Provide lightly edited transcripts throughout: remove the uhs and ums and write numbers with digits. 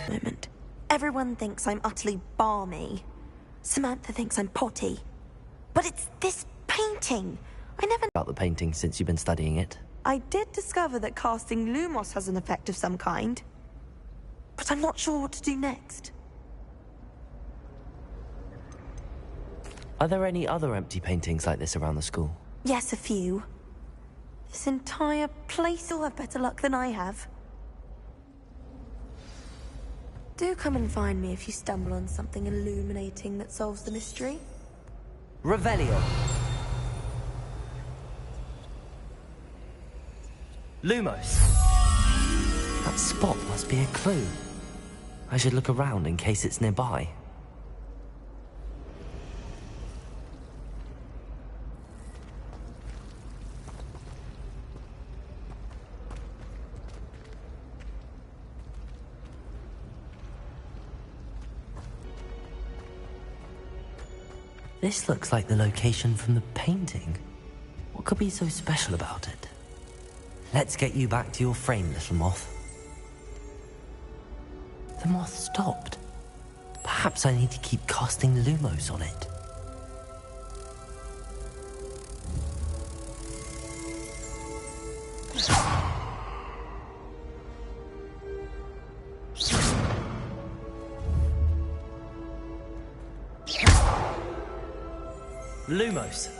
Moment. Everyone thinks I'm utterly balmy. Samantha thinks I'm potty. But it's this painting. I never... About the painting since you've been studying it. I did discover that casting Lumos has an effect of some kind. But I'm not sure what to do next. Are there any other empty paintings like this around the school? Yes, a few. This entire place will have better luck than I have. Do come and find me if you stumble on something illuminating that solves the mystery. Revelio. Lumos. That spot must be a clue. I should look around in case it's nearby. This looks like the location from the painting. What could be so special about it? Let's get you back to your frame, little moth. The moth stopped. Perhaps I need to keep casting Lumos on it. Lumos.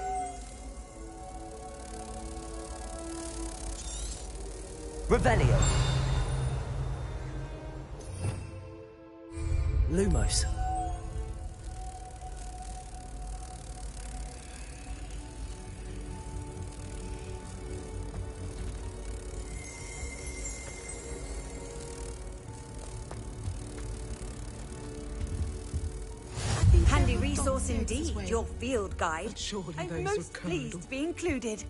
Revelio. Lumos. Handy resource indeed, your field guide. I'm those most pleased to be included.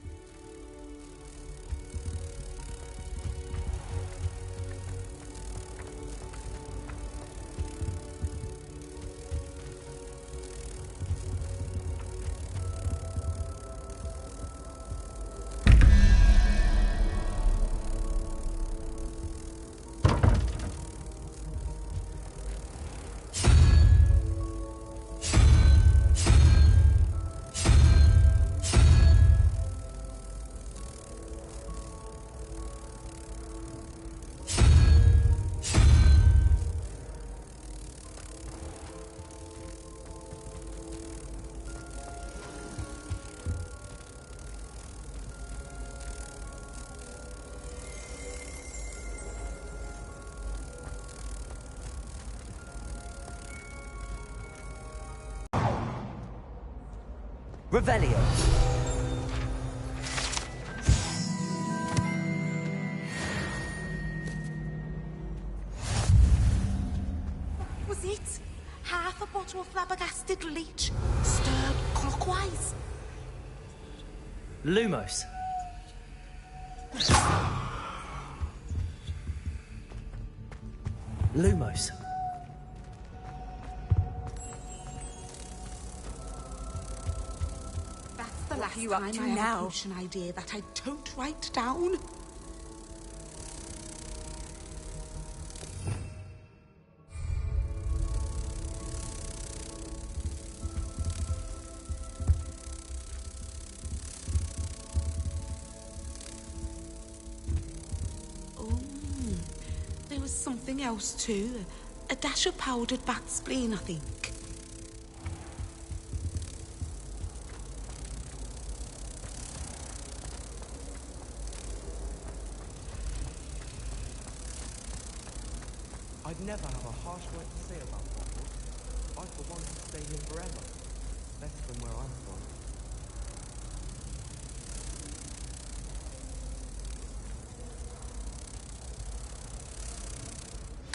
Revelio. Was it? Half a bottle of flabbergasted leech, stirred clockwise. Lumos. Lumos. The last you up time to I had now? a potion idea that I don't write down. Oh, there was something else too. A dash of powdered bat spleen, I think. I'd never have a harsh word to say about Hogwarts. I for one could stay here forever. Better than where I'm from.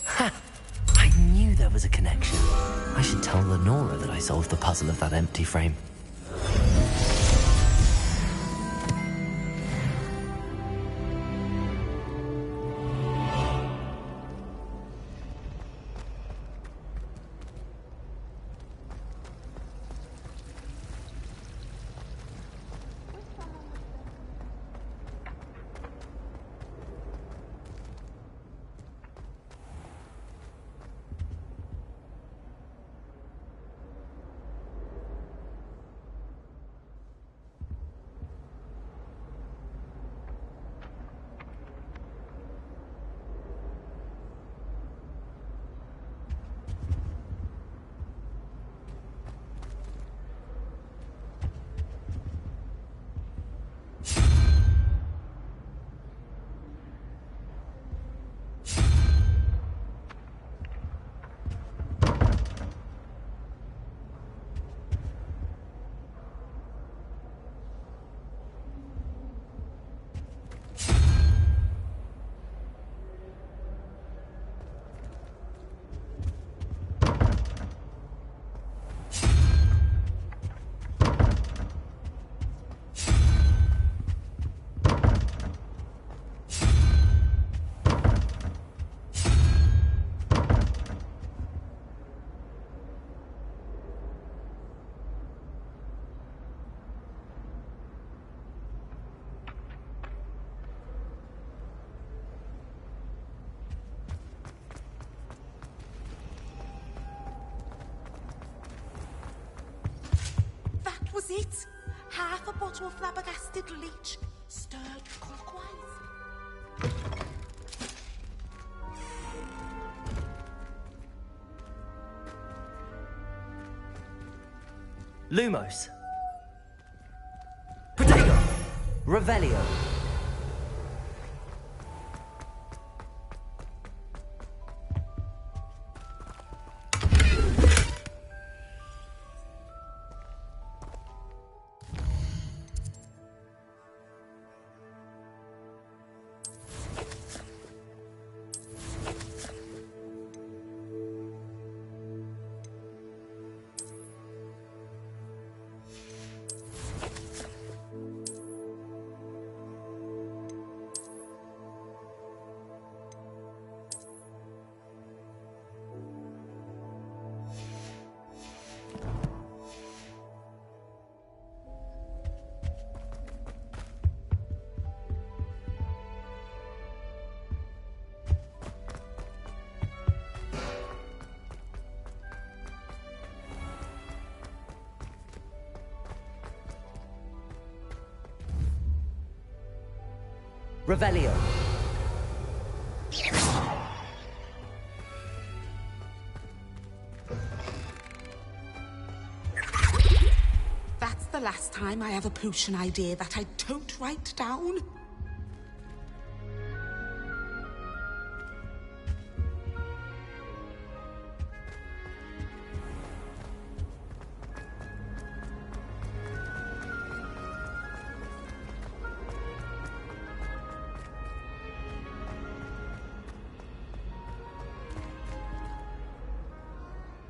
Ha! I knew there was a connection. I should tell Lenora that I solved the puzzle of that empty frame. it? Half a bottle of flabbergasted leech, stirred clockwise. Lumos. Protego. Revelio. Revelio. That's the last time I have a potion idea that I don't write down.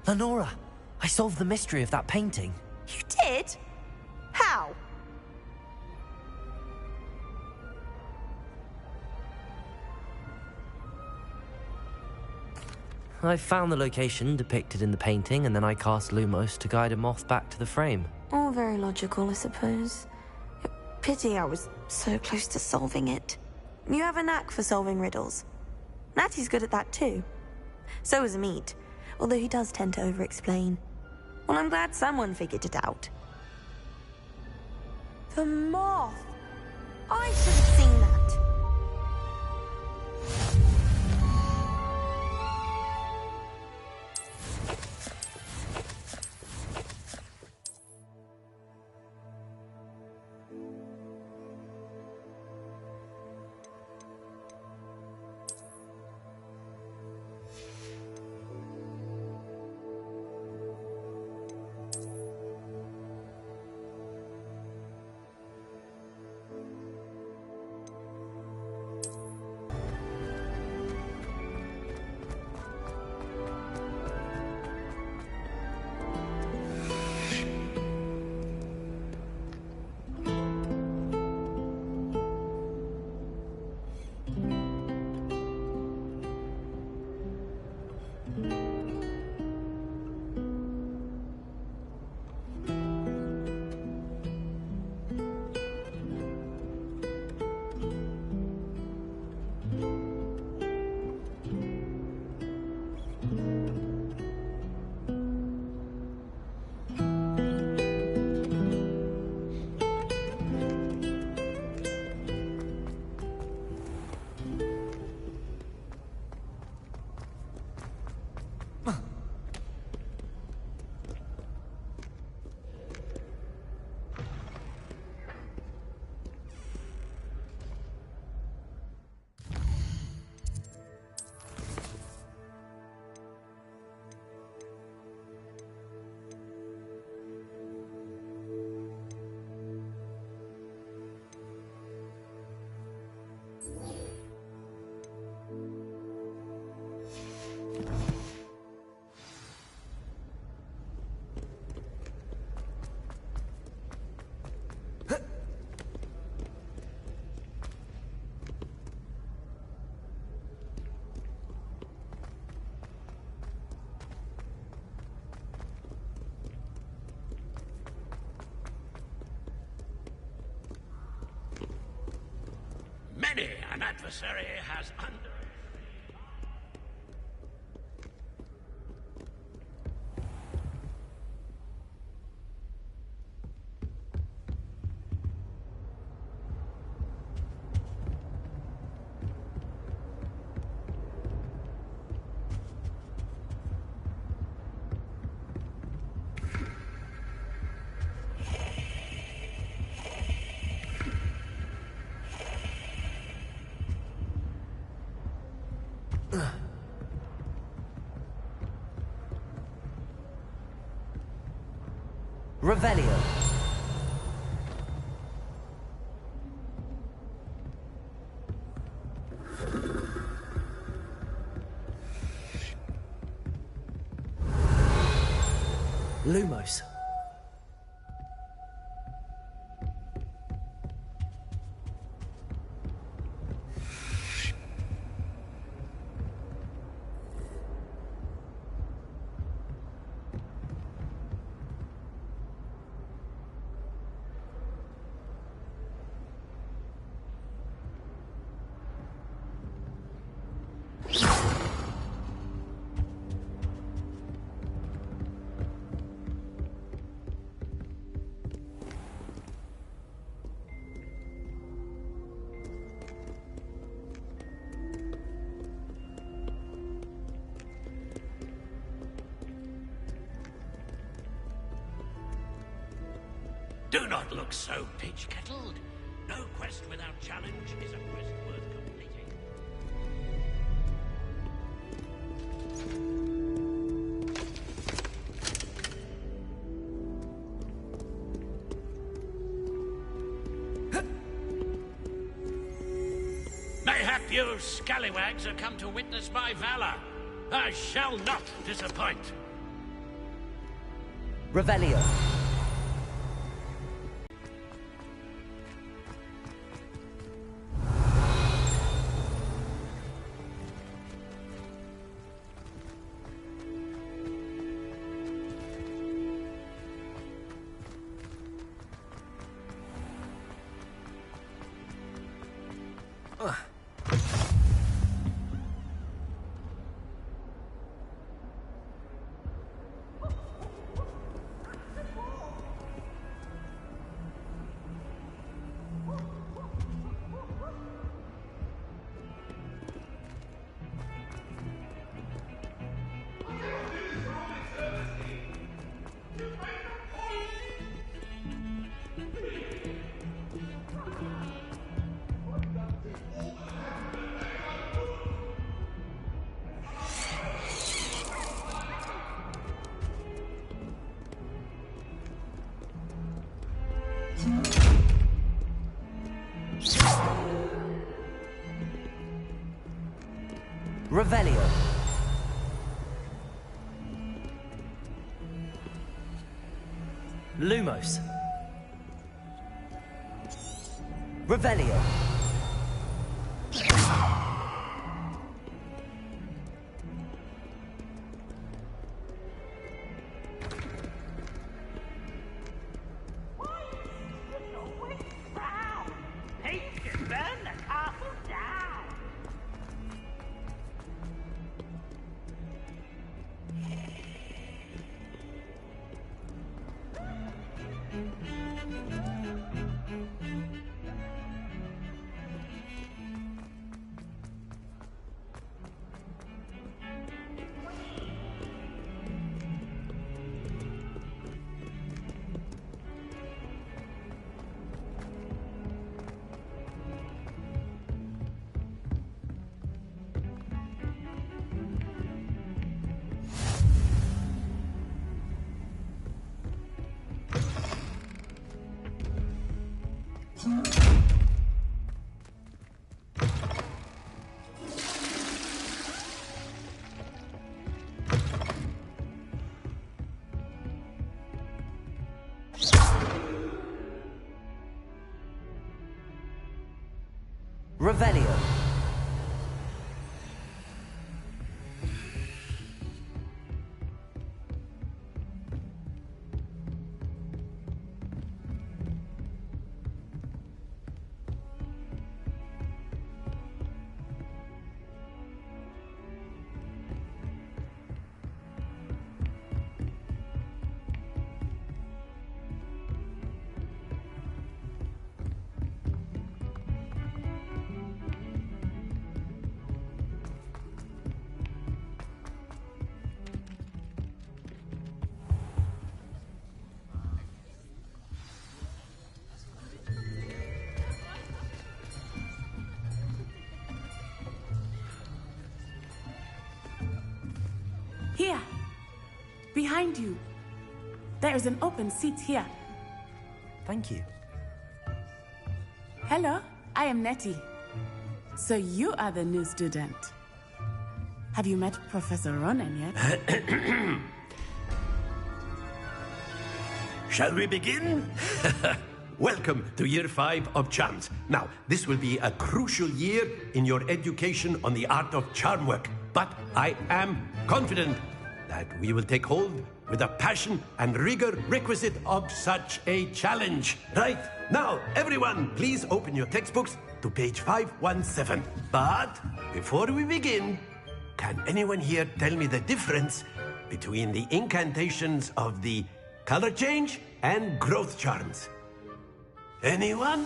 Lenora, I solved the mystery of that painting. You did? How? I found the location depicted in the painting, and then I cast Lumos to guide a moth back to the frame. All very logical, I suppose. Pity I was so close to solving it. You have a knack for solving riddles. Natty's good at that too. So is Amit, although he does tend to over-explain. Well, I'm glad someone figured it out. The moth! I should have seen that. Many an adversary has under... Revelio. Lumos. Do not look so pitch-kettled. No quest without challenge is a quest worth completing. Mayhap you scallywags have come to witness my valor. I shall not disappoint. Revelio. Revelio. Lumos. Revelio. behind you. There is an open seat here. Thank you. Hello, I am Nettie. So you are the new student. Have you met Professor Ronan yet? Shall we begin? Welcome to Year 5 of Charms. Now, this will be a crucial year in your education on the art of charm work. But I am confident that we will take hold with the passion and rigor requisite of such a challenge. Right, now, everyone, please open your textbooks to page 517. But before we begin, can anyone here tell me the difference between the incantations of the color change and growth charms? Anyone?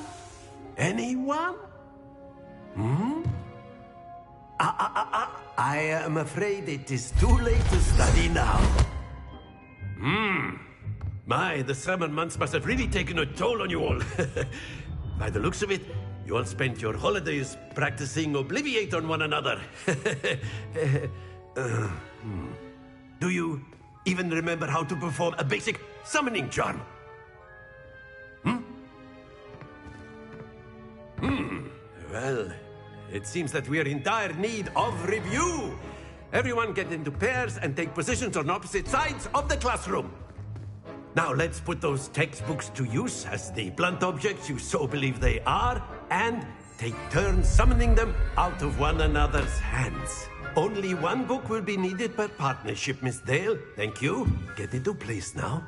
Anyone? I am afraid it is too late to study now. My, the summer months must have really taken a toll on you all. By the looks of it, you all spent your holidays practicing Obliviate on one another. Do you even remember how to perform a basic summoning charm? Well, it seems that we are in dire need of review. Everyone get into pairs and take positions on opposite sides of the classroom. Now let's put those textbooks to use as the blunt objects you so believe they are, and take turns summoning them out of one another's hands. Only one book will be needed per partnership, Miss Dale. Thank you. Get into place now.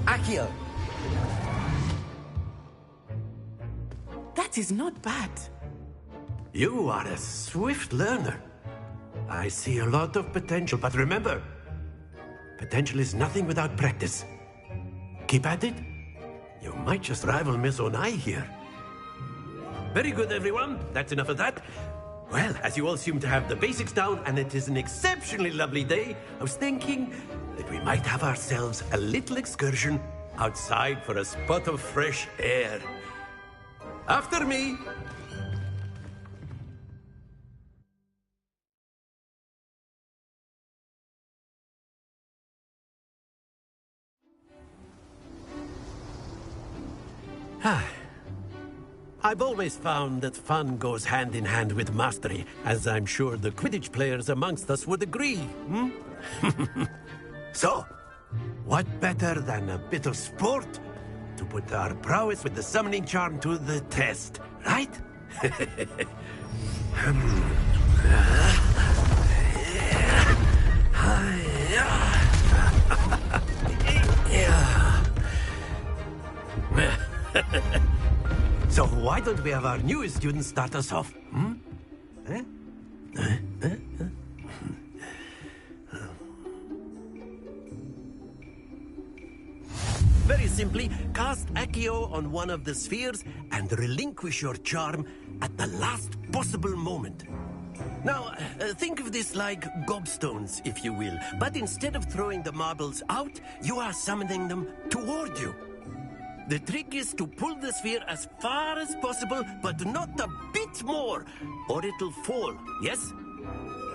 Accio! That is not bad. You are a swift learner. I see a lot of potential, but remember, potential is nothing without practice. Keep at it. You might just rival Miss Onai here. Very good, everyone. That's enough of that. Well, as you all seem to have the basics down, and it is an exceptionally lovely day, I was thinking that we might have ourselves a little excursion outside for a spot of fresh air. After me. I've always found that fun goes hand in hand with mastery, as I'm sure the Quidditch players amongst us would agree. So, what better than a bit of sport to put our prowess with the summoning charm to the test, right? So why don't we have our newest student start us off? Very simply, cast Accio on one of the spheres and relinquish your charm at the last possible moment. Now, think of this like gobstones, if you will. But instead of throwing the marbles out, you are summoning them toward you. The trick is to pull the sphere as far as possible, but not a bit more, or it'll fall, yes?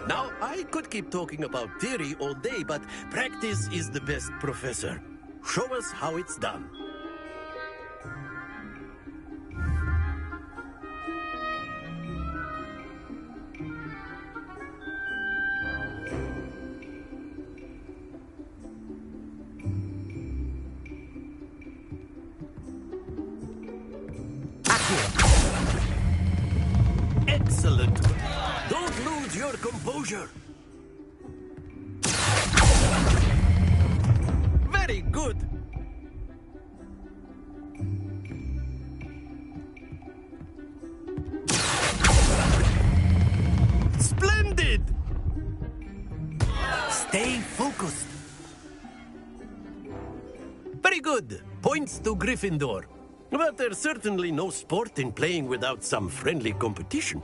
Now, I could keep talking about theory all day, but practice is the best professor. Show us how it's done. Excellent. Don't lose your composure. Very good. Splendid. Stay focused. Very good. Points to Gryffindor. But there's certainly no sport in playing without some friendly competition.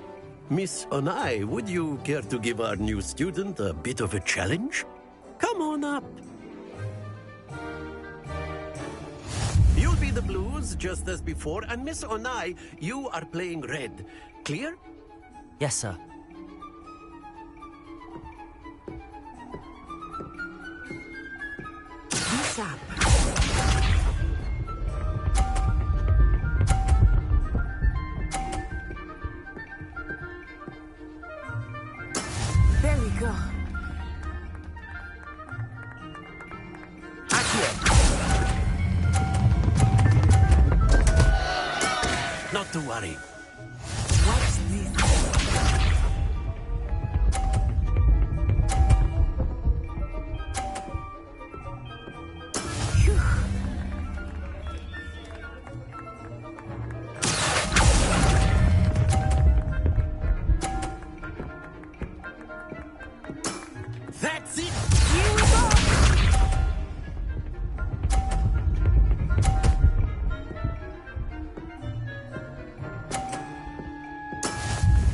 Miss Onai, would you care to give our new student a bit of a challenge? Come on up. You'll be the blues, just as before, and Miss Onai, you are playing red. Clear? Yes, sir. Be sharp. There we go. Not to worry. Watch this. Phew. That's it! Here we go.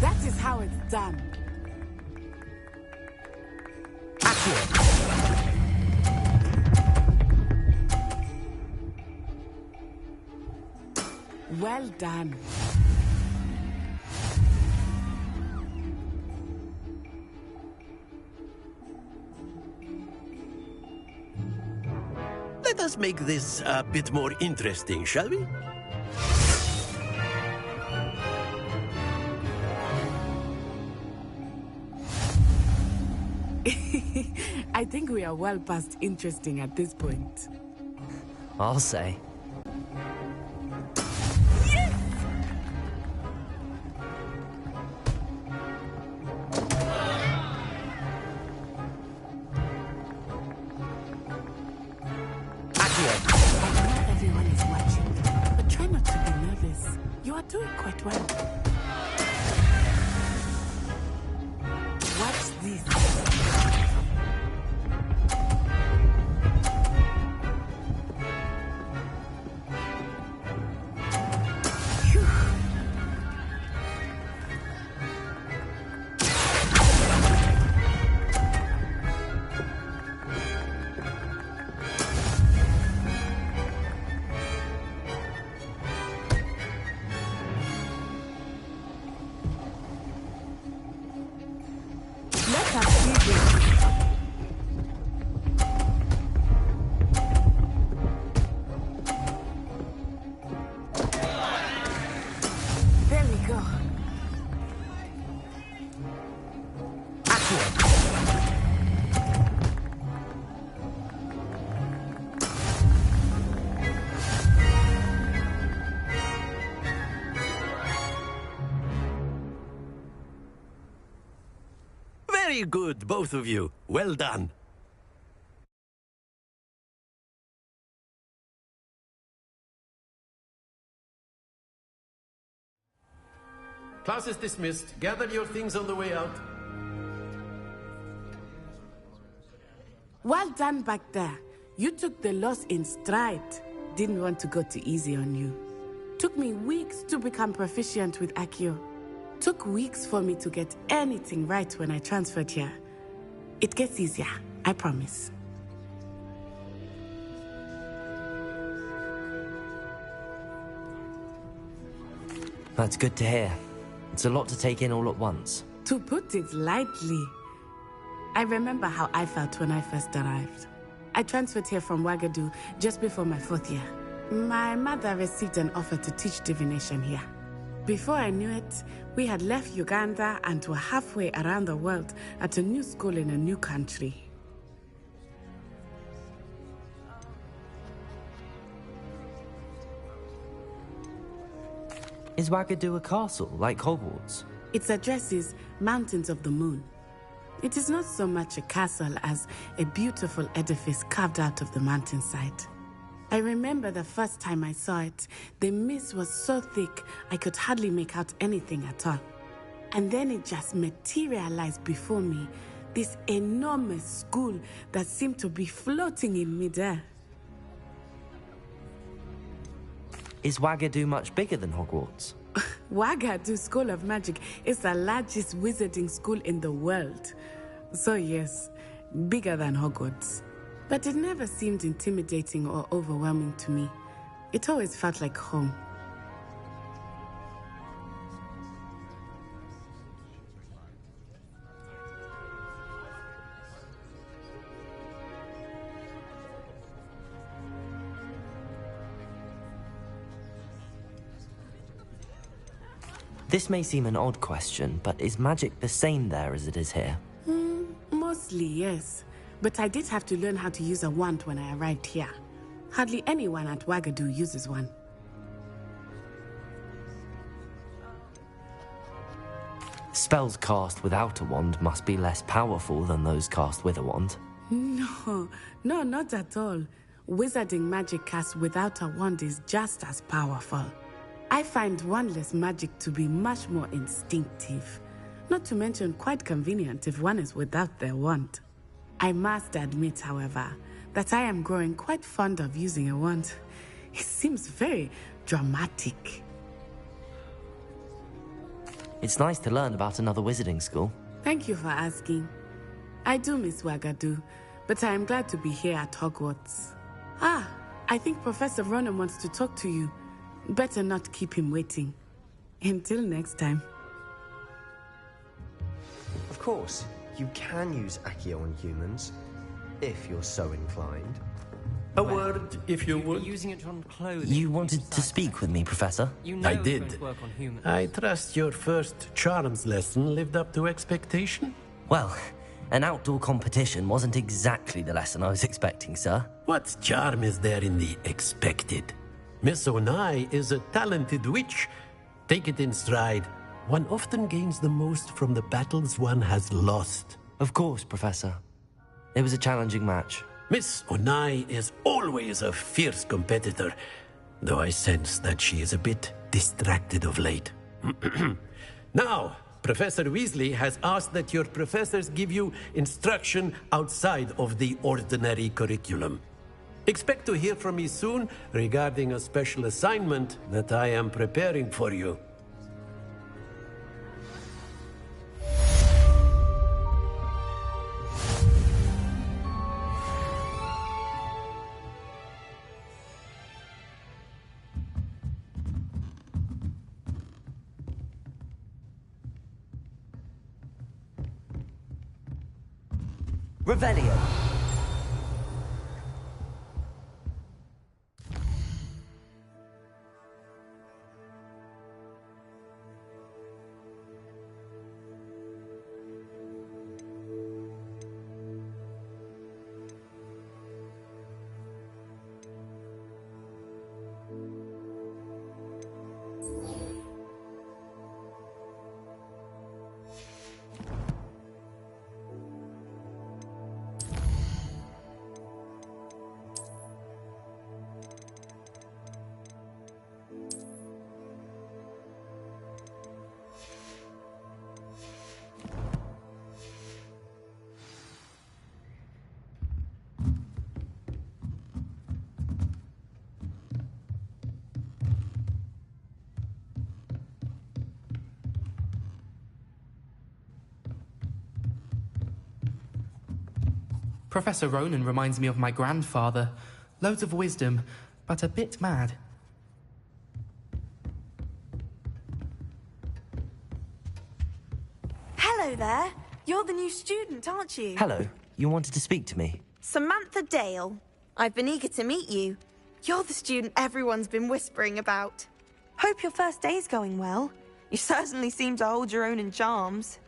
That is how it's done. Well done. Let us make this a bit more interesting, shall we? I think we are well past interesting at this point. I'll say. I know everyone is watching, but try not to be nervous. You are doing quite well. Watch this. Phew. Let us see this. There we go. Very good, both of you. Well done. Class is dismissed. Gather your things on the way out. Well done back there. You took the loss in stride. Didn't want to go too easy on you. Took me weeks to become proficient with Accio. Took weeks for me to get anything right when I transferred here. It gets easier, I promise. That's good to hear. It's a lot to take in all at once. To put it lightly, I remember how I felt when I first arrived. I transferred here from Wagadu just before my 4th year. My mother received an offer to teach divination here. Before I knew it, we had left Uganda and were halfway around the world at a new school in a new country. Is Wagadu a castle, like Hogwarts? Its address is Mountains of the Moon. It is not so much a castle as a beautiful edifice carved out of the mountainside. I remember the first time I saw it, the mist was so thick I could hardly make out anything at all. And then it just materialized before me, this enormous school that seemed to be floating in midair. Is Wagadu much bigger than Hogwarts? Wagadu School of Magic is the largest wizarding school in the world. So yes, bigger than Hogwarts. But it never seemed intimidating or overwhelming to me. It always felt like home. This may seem an odd question, but is magic the same there as it is here? Mostly, yes. But I did have to learn how to use a wand when I arrived here. Hardly anyone at Wagadu uses one. Spells cast without a wand must be less powerful than those cast with a wand. No, not at all. Wizarding magic cast without a wand is just as powerful. I find wandless magic to be much more instinctive. Not to mention quite convenient if one is without their wand. I must admit, however, that I am growing quite fond of using a wand. It seems very dramatic. It's nice to learn about another wizarding school. Thank you for asking. I do miss Wagadu, but I am glad to be here at Hogwarts. I think Professor Ronan wants to talk to you. Better not keep him waiting. Until next time. Of course, you can use Accio on humans, if you're so inclined. A word, if you would. Using it on clothing. You wanted to speak with me, Professor? You know I it's did. going to work on humans. I trust your first charms lesson lived up to expectation? Well, an outdoor competition wasn't exactly the lesson I was expecting, sir. What charm is there in the expected? Miss Onai is a talented witch. Take it in stride. One often gains the most from the battles one has lost. Of course, Professor. It was a challenging match. Miss Onai is always a fierce competitor, though I sense that she is a bit distracted of late. Now, Professor Weasley has asked that your professors give you instruction outside of the ordinary curriculum. Expect to hear from me soon regarding a special assignment that I am preparing for you. Revelio. Professor Ronan reminds me of my grandfather. Loads of wisdom, but a bit mad. Hello there. You're the new student, aren't you? Hello. You wanted to speak to me? Samantha Dale. I've been eager to meet you. You're the student everyone's been whispering about. Hope your first day's going well. You certainly seem to hold your own in charms.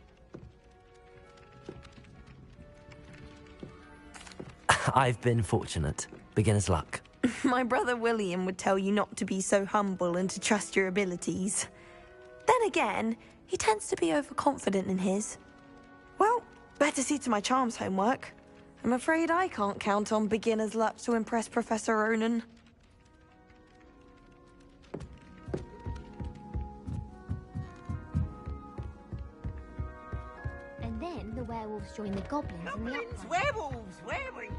I've been fortunate. Beginner's luck. My brother William would tell you not to be so humble and to trust your abilities. Then again, he tends to be overconfident in his. Well, better see to my charms homework. I'm afraid I can't count on beginner's luck to impress Professor Ronan. And then the werewolves joined the goblins and the Goblins, werewolves, where were you?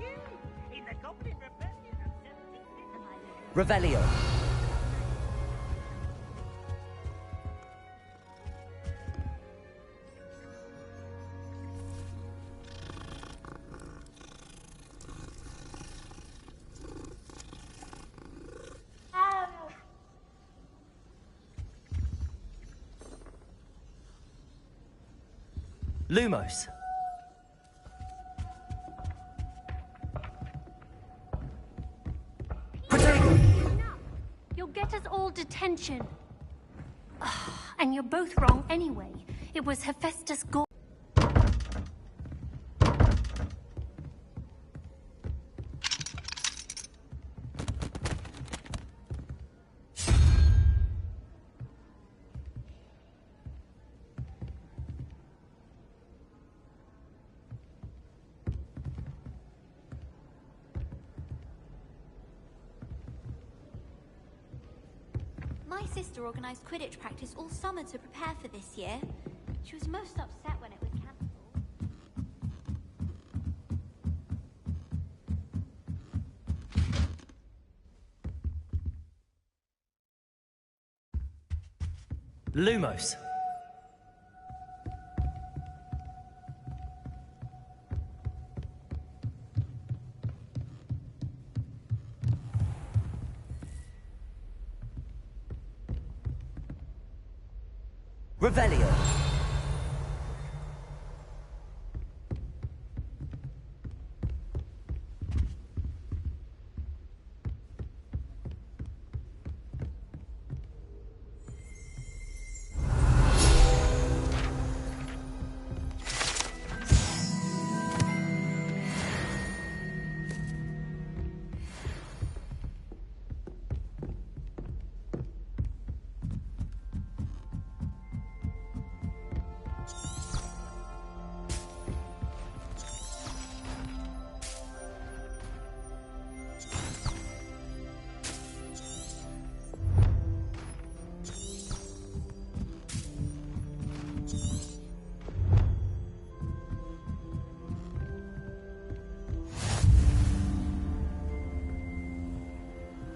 In the Goblin Rebellion of 17... Revelio. Lumos. You'll get us all detention. And you're both wrong anyway. It was Hephaestus Gore. My sister organised Quidditch practice all summer to prepare for this year. She was most upset when it was cancelled. Lumos. Revelio.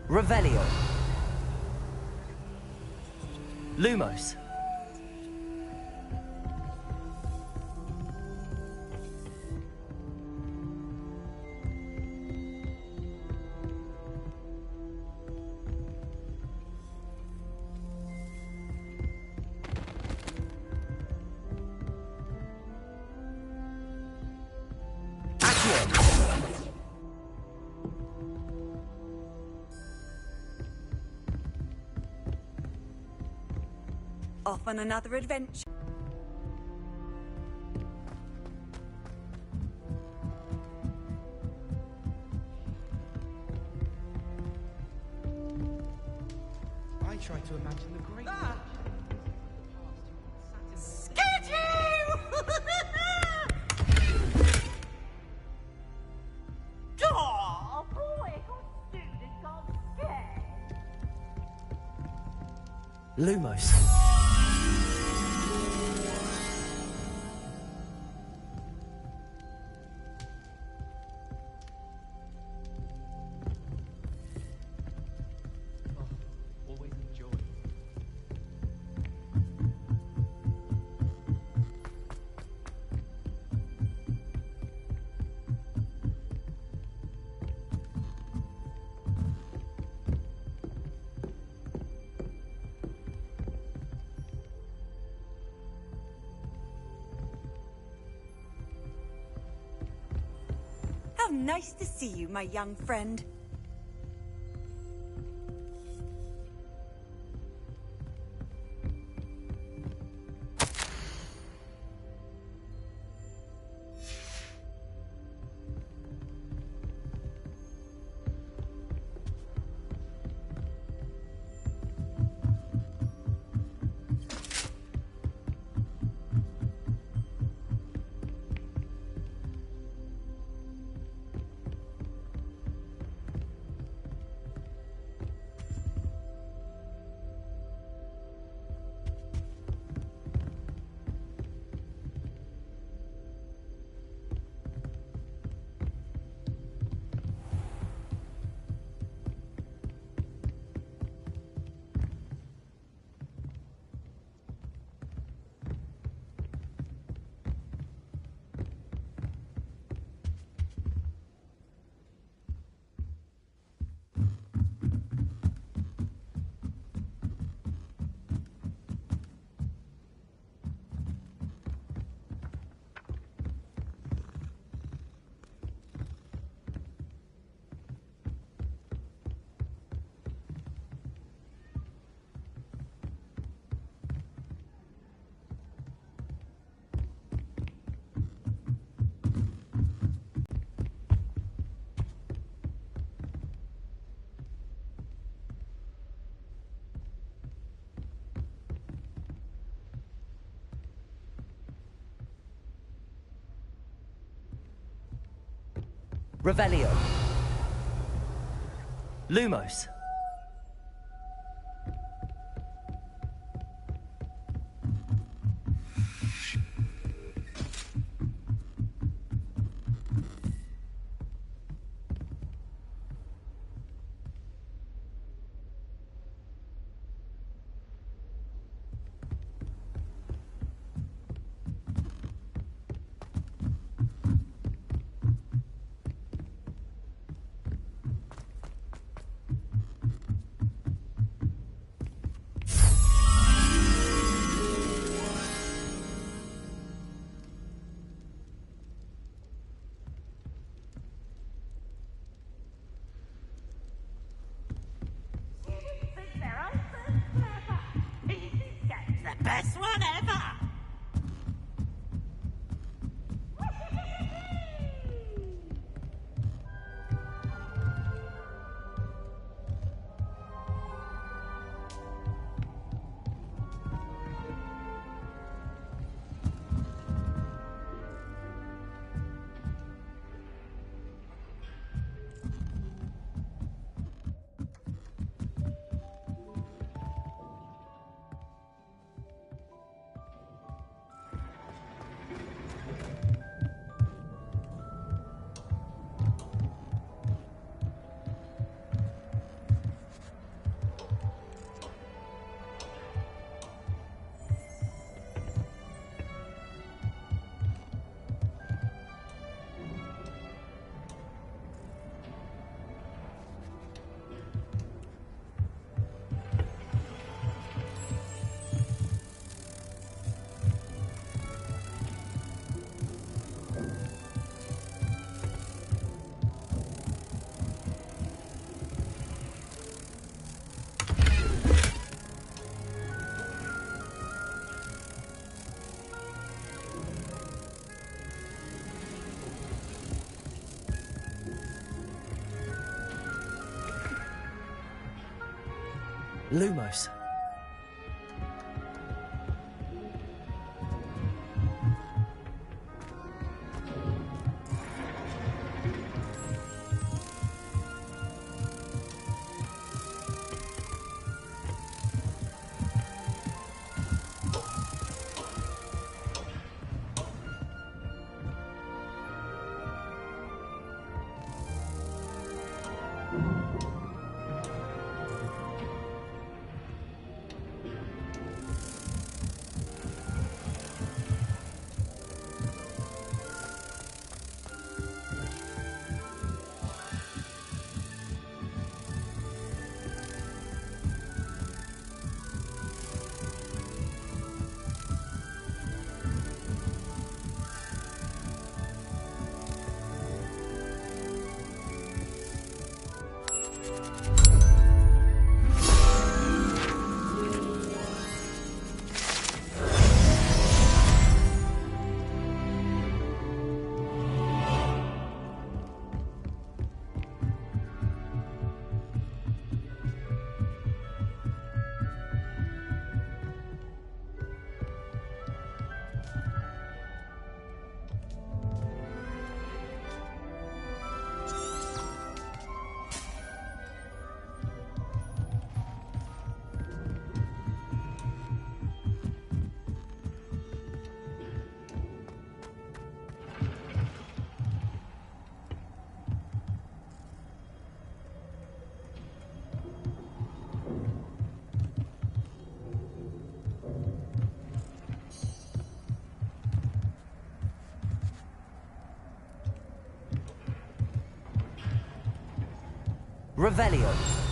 Revelio. Lumos. Off on another adventure. I try to imagine the great... Scared you! Oh, boy, how soon it got scared. Lumos. Always enjoy. Nice to see you, my young friend. Revelio. Lumos. Best one ever! Lumos. Revelio.